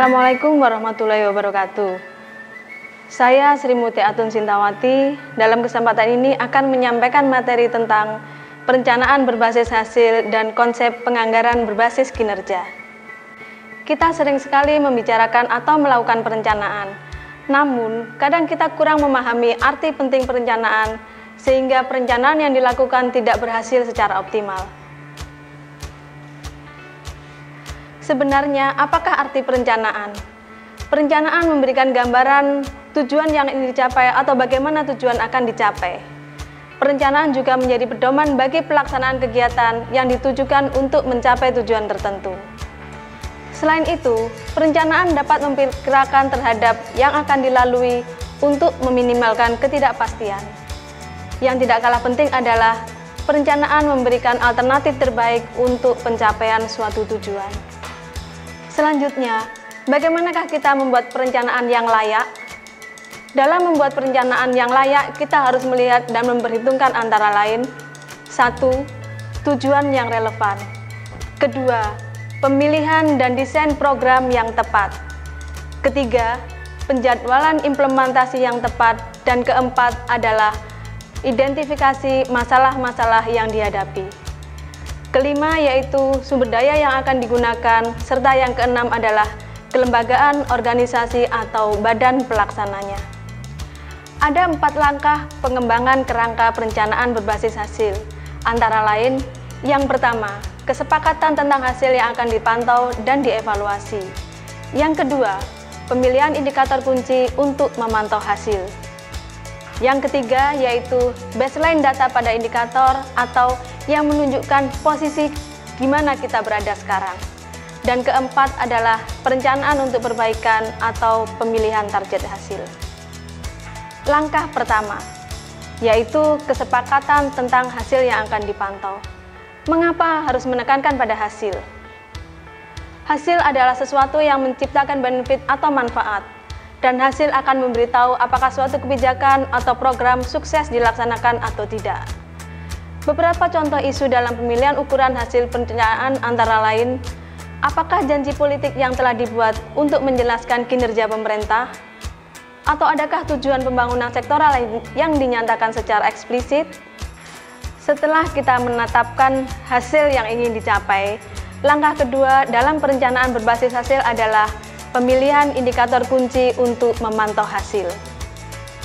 Assalamualaikum warahmatullahi wabarakatuh. Saya Sri Muti Atun Sintawati. Dalam kesempatan ini akan menyampaikan materi tentang perencanaan berbasis hasil dan konsep penganggaran berbasis kinerja. Kita sering sekali membicarakan atau melakukan perencanaan. Namun, kadang kita kurang memahami arti penting perencanaan sehingga perencanaan yang dilakukan tidak berhasil secara optimal. Sebenarnya, apakah arti perencanaan? Perencanaan memberikan gambaran tujuan yang ingin dicapai atau bagaimana tujuan akan dicapai. Perencanaan juga menjadi pedoman bagi pelaksanaan kegiatan yang ditujukan untuk mencapai tujuan tertentu. Selain itu, perencanaan dapat memperkirakan terhadap yang akan dilalui untuk meminimalkan ketidakpastian. Yang tidak kalah penting adalah perencanaan memberikan alternatif terbaik untuk pencapaian suatu tujuan. Selanjutnya, bagaimanakah kita membuat perencanaan yang layak? Dalam membuat perencanaan yang layak, kita harus melihat dan memperhitungkan antara lain: 1. Tujuan yang relevan. 2. Pemilihan dan desain program yang tepat. 3. Penjadwalan implementasi yang tepat. Dan 4 adalah identifikasi masalah-masalah yang dihadapi. 5 yaitu sumber daya yang akan digunakan, serta yang 6 adalah kelembagaan, organisasi, atau badan pelaksananya. Ada 4 langkah pengembangan kerangka perencanaan berbasis hasil, antara lain: yang pertama, kesepakatan tentang hasil yang akan dipantau dan dievaluasi. Yang kedua, pemilihan indikator kunci untuk memantau hasil. Yang ketiga yaitu baseline data pada indikator atau yang menunjukkan posisi di mana kita berada sekarang. Dan keempat adalah perencanaan untuk perbaikan atau pemilihan target hasil. Langkah pertama yaitu kesepakatan tentang hasil yang akan dipantau. Mengapa harus menekankan pada hasil? Hasil adalah sesuatu yang menciptakan benefit atau manfaat, dan hasil akan memberitahu apakah suatu kebijakan atau program sukses dilaksanakan atau tidak. Beberapa contoh isu dalam pemilihan ukuran hasil perencanaan antara lain: apakah janji politik yang telah dibuat untuk menjelaskan kinerja pemerintah? Atau adakah tujuan pembangunan sektoral yang dinyatakan secara eksplisit? Setelah kita menetapkan hasil yang ingin dicapai, langkah kedua dalam perencanaan berbasis hasil adalah pemilihan indikator kunci untuk memantau hasil.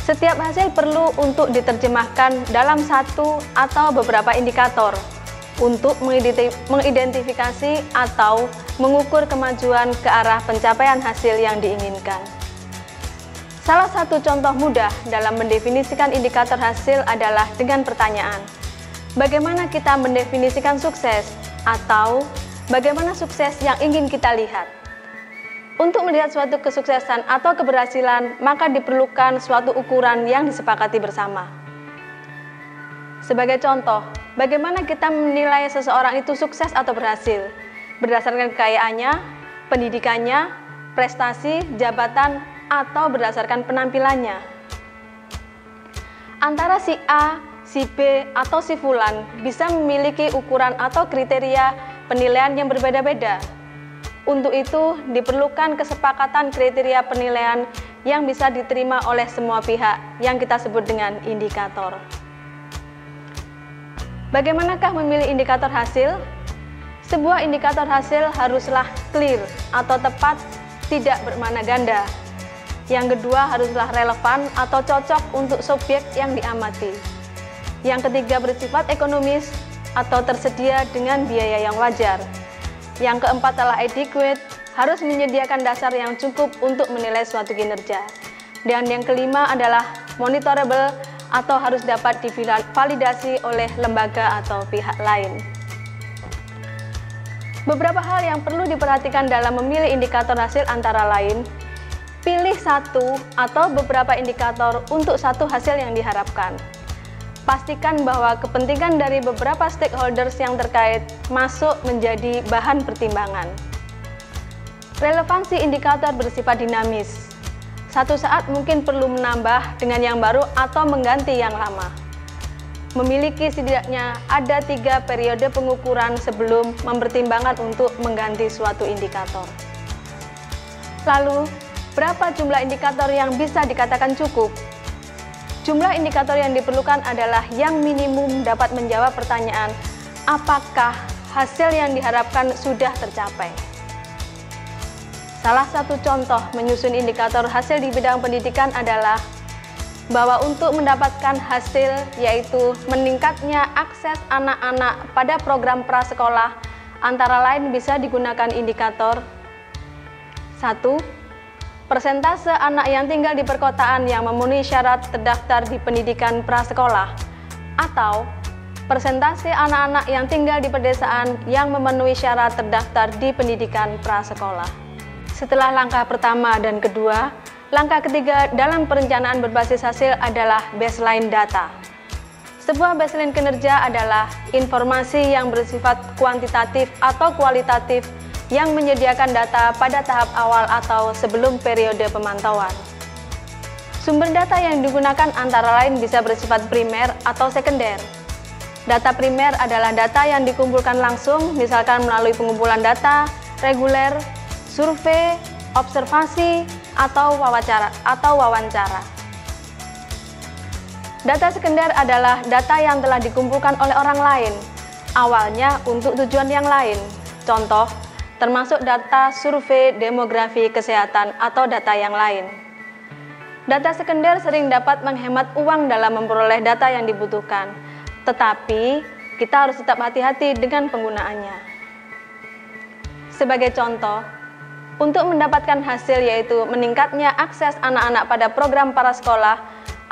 Setiap hasil perlu untuk diterjemahkan dalam satu atau beberapa indikator untuk mengidentifikasi atau mengukur kemajuan ke arah pencapaian hasil yang diinginkan. Salah satu contoh mudah dalam mendefinisikan indikator hasil adalah dengan pertanyaan: bagaimana kita mendefinisikan sukses? Atau bagaimana sukses yang ingin kita lihat? Untuk melihat suatu kesuksesan atau keberhasilan, maka diperlukan suatu ukuran yang disepakati bersama. Sebagai contoh, bagaimana kita menilai seseorang itu sukses atau berhasil? Berdasarkan kekayaannya, pendidikannya, prestasi, jabatan, atau berdasarkan penampilannya? Antara si A, si B, atau si Fulan bisa memiliki ukuran atau kriteria penilaian yang berbeda-beda. Untuk itu, diperlukan kesepakatan kriteria penilaian yang bisa diterima oleh semua pihak yang kita sebut dengan indikator. Bagaimanakah memilih indikator hasil? Sebuah indikator hasil haruslah clear atau tepat, tidak bermakna ganda. Yang kedua, haruslah relevan atau cocok untuk subjek yang diamati. Yang ketiga, bersifat ekonomis atau tersedia dengan biaya yang wajar. Yang keempat adalah adequate, harus menyediakan dasar yang cukup untuk menilai suatu kinerja. Dan yang kelima adalah monitorable atau harus dapat divalidasi oleh lembaga atau pihak lain. Beberapa hal yang perlu diperhatikan dalam memilih indikator hasil antara lain: pilih satu atau beberapa indikator untuk satu hasil yang diharapkan. Pastikan bahwa kepentingan dari beberapa stakeholders yang terkait masuk menjadi bahan pertimbangan. Relevansi indikator bersifat dinamis. Satu saat mungkin perlu menambah dengan yang baru atau mengganti yang lama. Memiliki setidaknya ada 3 periode pengukuran sebelum mempertimbangkan untuk mengganti suatu indikator. Lalu, berapa jumlah indikator yang bisa dikatakan cukup? Jumlah indikator yang diperlukan adalah yang minimum dapat menjawab pertanyaan, apakah hasil yang diharapkan sudah tercapai? Salah satu contoh menyusun indikator hasil di bidang pendidikan adalah bahwa untuk mendapatkan hasil yaitu meningkatnya akses anak-anak pada program prasekolah antara lain bisa digunakan indikator 1. Persentase anak yang tinggal di perkotaan yang memenuhi syarat terdaftar di pendidikan prasekolah, atau persentase anak-anak yang tinggal di pedesaan yang memenuhi syarat terdaftar di pendidikan prasekolah. Setelah langkah pertama dan kedua, langkah ketiga dalam perencanaan berbasis hasil adalah baseline data. Sebuah baseline kinerja adalah informasi yang bersifat kuantitatif atau kualitatif yang menyediakan data pada tahap awal atau sebelum periode pemantauan. Sumber data yang digunakan antara lain bisa bersifat primer atau sekunder. Data primer adalah data yang dikumpulkan langsung, misalkan melalui pengumpulan data reguler, survei, observasi, atau wawancara. Data sekunder adalah data yang telah dikumpulkan oleh orang lain, awalnya untuk tujuan yang lain. Contoh, termasuk data survei demografi kesehatan atau data yang lain. Data sekunder sering dapat menghemat uang dalam memperoleh data yang dibutuhkan, tetapi kita harus tetap hati-hati dengan penggunaannya. Sebagai contoh, untuk mendapatkan hasil yaitu meningkatnya akses anak-anak pada program prasekolah,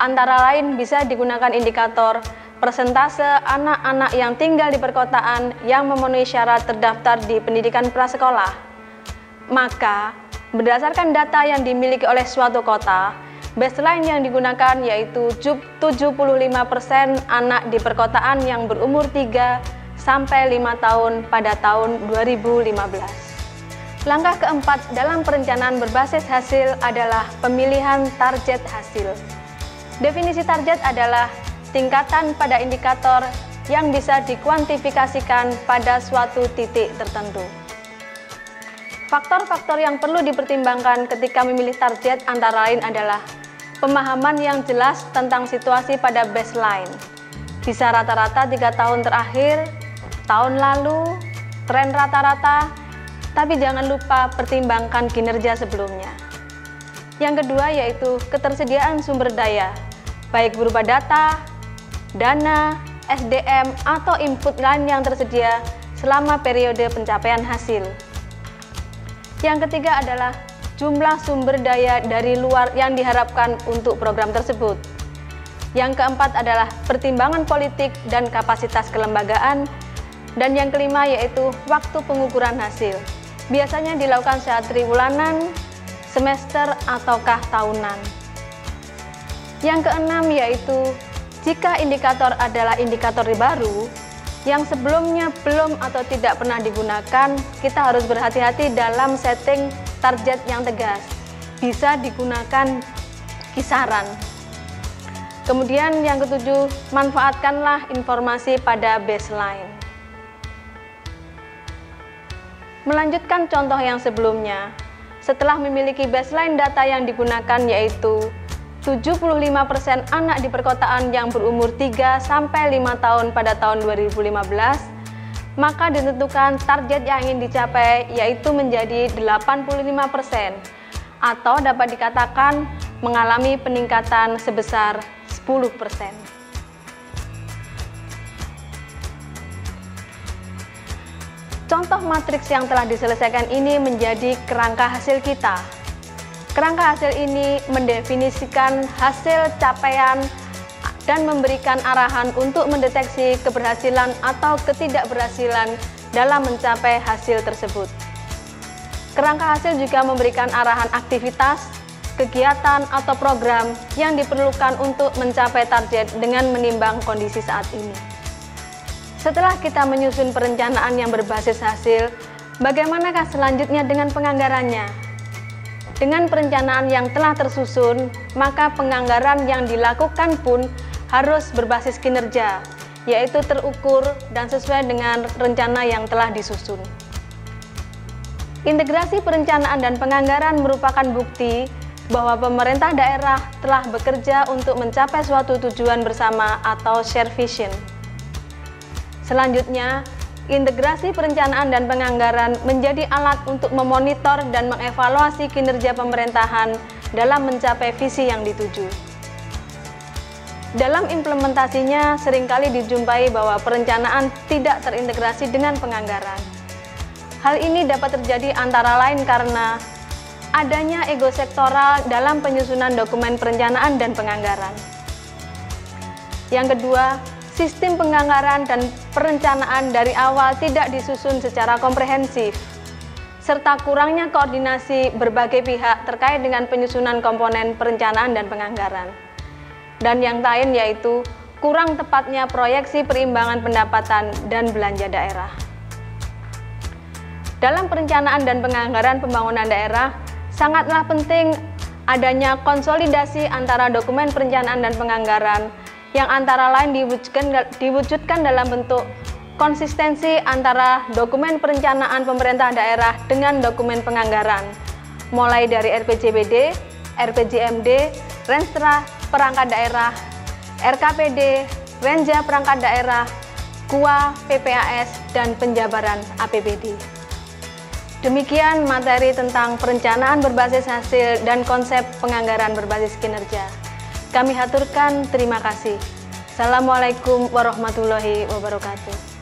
antara lain bisa digunakan indikator persentase anak-anak yang tinggal di perkotaan yang memenuhi syarat terdaftar di pendidikan prasekolah. Maka, berdasarkan data yang dimiliki oleh suatu kota, baseline yang digunakan yaitu 75% anak di perkotaan yang berumur 3 sampai 5 tahun pada tahun 2015. Langkah keempat dalam perencanaan berbasis hasil adalah pemilihan target hasil. Definisi target adalah tingkatan pada indikator yang bisa dikuantifikasikan pada suatu titik tertentu. Faktor-faktor yang perlu dipertimbangkan ketika memilih target antara lain adalah pemahaman yang jelas tentang situasi pada baseline, bisa rata-rata 3 tahun terakhir, tahun lalu, tren rata-rata, tapi jangan lupa pertimbangkan kinerja sebelumnya. Yang kedua yaitu ketersediaan sumber daya, baik berupa data, dana, SDM, atau input lain yang tersedia selama periode pencapaian hasil. Yang ketiga adalah jumlah sumber daya dari luar yang diharapkan untuk program tersebut. Yang keempat adalah pertimbangan politik dan kapasitas kelembagaan. Dan yang kelima yaitu waktu pengukuran hasil. Biasanya dilakukan secara triwulanan, semester, ataukah tahunan. Yang keenam yaitu jika indikator adalah indikator baru yang sebelumnya belum atau tidak pernah digunakan, kita harus berhati-hati dalam setting target yang tegas. Bisa digunakan kisaran. Kemudian yang ketujuh, manfaatkanlah informasi pada baseline. Melanjutkan contoh yang sebelumnya, setelah memiliki baseline data yang digunakan yaitu 75% anak di perkotaan yang berumur 3 sampai 5 tahun pada tahun 2015, maka ditentukan target yang ingin dicapai yaitu menjadi 85% atau dapat dikatakan mengalami peningkatan sebesar 10%. Contoh matriks yang telah diselesaikan ini menjadi kerangka hasil kita. Kerangka hasil ini mendefinisikan hasil capaian dan memberikan arahan untuk mendeteksi keberhasilan atau ketidakberhasilan dalam mencapai hasil tersebut. Kerangka hasil juga memberikan arahan aktivitas, kegiatan, atau program yang diperlukan untuk mencapai target dengan menimbang kondisi saat ini. Setelah kita menyusun perencanaan yang berbasis hasil, bagaimanakah selanjutnya dengan penganggarannya? Dengan perencanaan yang telah tersusun, maka penganggaran yang dilakukan pun harus berbasis kinerja, yaitu terukur dan sesuai dengan rencana yang telah disusun. Integrasi perencanaan dan penganggaran merupakan bukti bahwa pemerintah daerah telah bekerja untuk mencapai suatu tujuan bersama atau share vision. Selanjutnya, integrasi perencanaan dan penganggaran menjadi alat untuk memonitor dan mengevaluasi kinerja pemerintahan dalam mencapai visi yang dituju. Dalam implementasinya, seringkali dijumpai bahwa perencanaan tidak terintegrasi dengan penganggaran. Hal ini dapat terjadi antara lain karena adanya ego sektoral dalam penyusunan dokumen perencanaan dan penganggaran. Yang kedua, sistem penganggaran dan perencanaan dari awal tidak disusun secara komprehensif, serta kurangnya koordinasi berbagai pihak terkait dengan penyusunan komponen perencanaan dan penganggaran. Dan yang lain yaitu kurang tepatnya proyeksi perimbangan pendapatan dan belanja daerah. Dalam perencanaan dan penganggaran pembangunan daerah, sangatlah penting adanya konsolidasi antara dokumen perencanaan dan penganggaran yang antara lain diwujudkan dalam bentuk konsistensi antara dokumen perencanaan pemerintah daerah dengan dokumen penganggaran, mulai dari RPJMD, RPJMD, Renstra Perangkat Daerah, RKPD, Renja Perangkat Daerah, KUA, PPAS, dan penjabaran APBD. Demikian materi tentang perencanaan berbasis hasil dan konsep penganggaran berbasis kinerja. Kami haturkan terima kasih. Assalamualaikum warahmatullahi wabarakatuh.